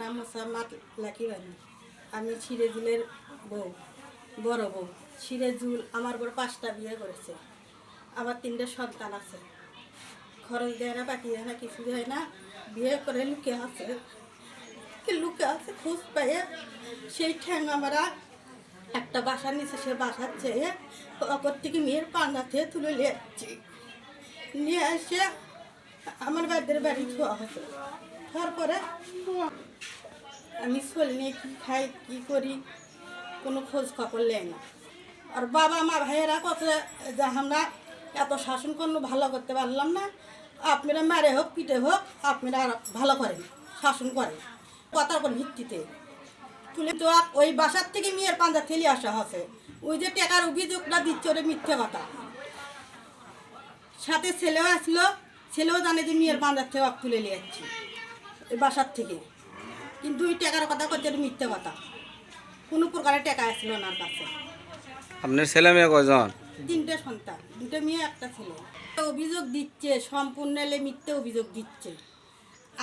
নাম মোসাম্মদ লাকি বানু। আমি সিরাজুলের বউ, বড় বউ। সিরাজুল আমার বড় 5টা বিয়ে করেছে, আমার 3টে সন্তান আছে। খরচ দেয় না, বাকি দেয় না, কিছু দেয় না। বিয়ে করে লুকে আছে, খোঁজ পাইয়ে সেই ঠ্যাং আমরা একটা বাসার নিচে, সে বাসার চেয়ে অপর থেকে মেয়ের পাঙ্গা থেকে তুলে নিয়ে আসছি। নিয়ে এসে আমার বাড়ির বাড়ি ধোয়া হতো। তারপরে আমি চলে নিয়ে কী খাই কী করি কোনো খোঁজ খবর নেয় না। আর বাবা মা ভাইয়েরা কত যে আমরা এত শাসন করলে ভালো করতে পারলাম না, আপনারা মারে হোক পিঠে হোক আপনারা ভালো করেন, শাসন করেন কথার উপর ভিত্তিতে। তুলে তো ওই বাসার থেকে মেয়ের পাঞ্জা ঠেলে আসা হচ্ছে। ওই যে টাকার অভিযোগটা দিচ্ছে ওটা মিথ্যে কথা। সাথে ছেলেও আসলো, ছেলেও জানে যে মেয়ের পাঞ্জার থেকে তুলে নিয়ে যাচ্ছি ওই বাসার থেকে, কিন্তু ওই টাকার কথা করছে এটা মিথ্যে কথা। কোনো প্রকারের টাকা আসলো না ওর কাছে। আপনার ছেলে মেয়ে কয়জন? 3টে সন্তান, 2টে মেয়ে 1টা ছেলে। অভিযোগ দিচ্ছে সম্পূর্ণ এলে মিথ্যে অভিযোগ দিচ্ছে।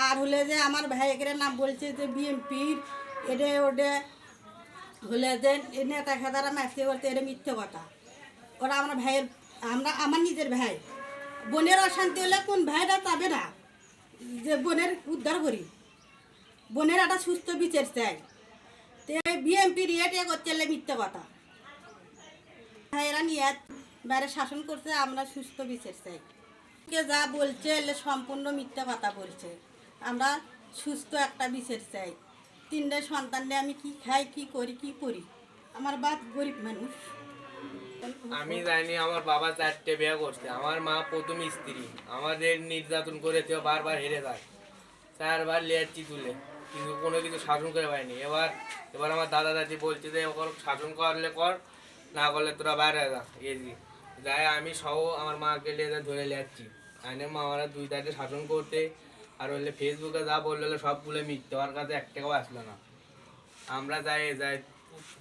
আর হলে যে আমার ভাইয়ের নাম বলছে যে বিএমপির এডে ওডে হলে যে নেতা খেতারা মাসতে বলতে এটা মিথ্যে কথা। ওরা আমার ভাইয়ের, আমার নিজের ভাই। বোনের অশান্তি হলে কোন ভাইরা চাবে না যে বোনের উদ্ধার করি, বোনের একটা সুস্থ বিচার চাই। তো এই বিএমপির ইয়েটে করতে এলে মিথ্যে কথা। ভাইয়েরা নিয়ে বাইরে শাসন করছে, আমরা সুস্থ বিচার চাই। কে যা বলছে এলে সম্পূর্ণ মিথ্যা কথা বলছে। আমরা সুস্থ একটা বিচার চাই। 3টে সন্তান নিয়ে আমি কি খাই কি করি। আমার বাপ গরিব মানুষ। আমি জানি আমার বাবা 4টে বিয়ে করছে। আমার মা প্রথম স্ত্রী, আমাদের নির্যাতন করেছে, বারবার হেরে যায়। 4বার লিয়াচ্ছি তুলে, কিন্তু কোনো কিছু শাসন করে পায়নি। এবার আমার দাদা দাদি বলছে যে ওর শাসন করলে কর, না করলে তোরা বাইরে যা। যাই আমি সহ আমার মাকে নিয়ে ধরে লিয়াচ্ছি। আইনে মা আমরা 2 তারিখে শাসন করতে, আর হলে ফেসবুকে যা বললে সবগুলো মিথ্যে, ওর কাছে 1 টাকাও আসলো না। আমরা যাই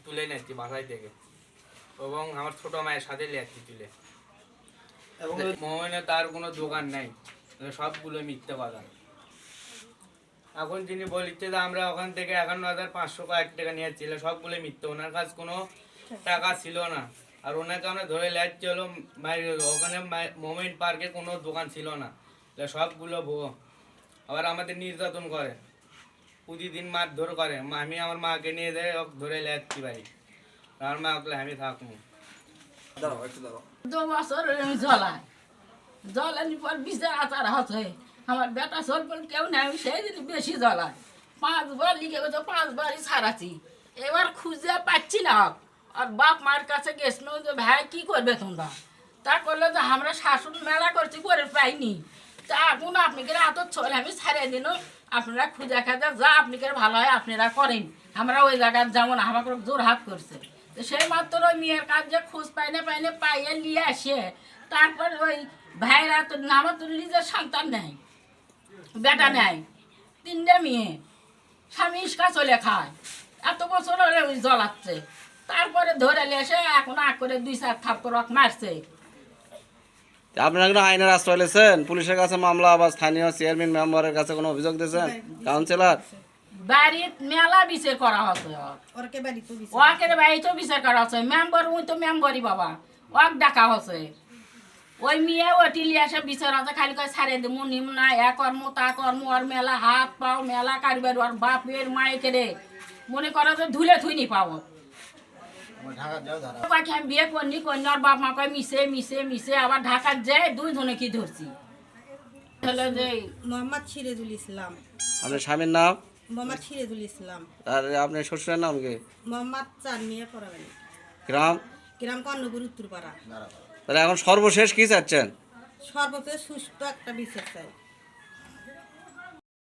তুলে নিচ্ছি বাসায় থেকে, এবং আমার ছোট মায়ের সাথে লিয়াচ্ছি তুলে। মোহনে তার কোনো দোকান নাই, সবগুলো মিথ্যে কথা। এখন যিনি বলছে যে আমরা ওখান থেকে 51,500 টাকা নিয়েছিল, সবগুলো মিথ্যে। ওনার কাছে কোনো টাকা ছিল না, আর ওনাকে আমরা ধরে লিয়াচ্ছি হলো ওখানে মোমেন্ট পার্কে কোনো দোকান ছিল না, সবগুলো ভুয়ো। আবার আমাদের নির্যাতন করে, প্রতিদিন মারধর করে। আমি আমার মাকে নিয়ে যাই ধরে লিয়াচ্ছি বাড়ি, আমার মা ওগুলো আমি থাকবো। 2 বছর জলানি পর বিচার আচার হচ্ছে। আমার বেটা সরপল কেউ নেই, সেই দিন বেশি জ্বলায়। 5 বার লিখে গেছে, 5 বারই ছাড়াচ্ছি। এবার খুঁজে পাচ্ছি না। আর বাপ মার কাছে গেছিল যে ভাই কি করবে তোমরা, তা করলে যে আমরা শাসন মেলা করছি করে পাইনি। তা এখন আপনি করে এত চলে আমি ছাড়িয়ে দিন, আপনারা খুঁজে খাজা যা আপনি করে ভালো হয় আপনারা করেন, আমরা ওই জায়গায় যেমন আমাকে জোর হাত করছে। তো সেই মাত্র ওই মেয়ের কাজ যে খোঁজ পাইনে পাইয়ে নিয়ে আসে। তারপর ওই ভাইরা তো আমার তো নিজের সন্তান নেই, বেটা নেই, 3টে মেয়ে, স্বামী ইস্কা চলে খায়। এত বছর হলে ওই জ্বলাচ্ছে। তারপরে ধরে নিয়ে এসে এখন করে 2-4 থাপ্পড় মারছে। আপনারা কোনো আইনের আশ্রয় নিয়েছেন? পুলিশের কাছে মামলা বা স্থানীয় চেয়ারম্যান মেম্বারের কাছে কোনো অভিযোগ দিয়েছেন? কাউন্সিলর বাড়ির মেলা বিচার করা হচ্ছে, ওরকে বাড়িতেও বিচার করা হচ্ছে। মেম্বার ওই তো মেম্বারই বাবা, ওকে ডাকা হচ্ছে। ওই মেয়ে ওটি লিয়ে আসে বিচার হচ্ছে, খালি করে ছাড়িয়ে দেবো নিম না, এ কর্ম তা কর্ম, ওর মেলা হাত পাও মেলা কারবার, ওর বাপের মায়েকে রে মনে করো যে ধুলে থুইনি পাবো। আমি বিয়ে করিনি, কন্যার বাপ মা কয় মিশে আবার ঢাকার যায় 2 জনে কি ধরছি। মোহাম্মদ সিরাজুল ইসলাম। আপনার স্বামীর নাম? মোহাম্মদ সিরাজুল ইসলাম। আর আপনার শ্বশুরের নাম কি? মোহাম্মদ চাঁদমিয়া পরাবানি। গ্রাম? গ্রাম কর্ণপুর উত্তরপাড়া। তাহলে এখন সর্বশেষ কি চাচ্ছেন? সর্বশেষ সুস্থ একটা বিচার চাই।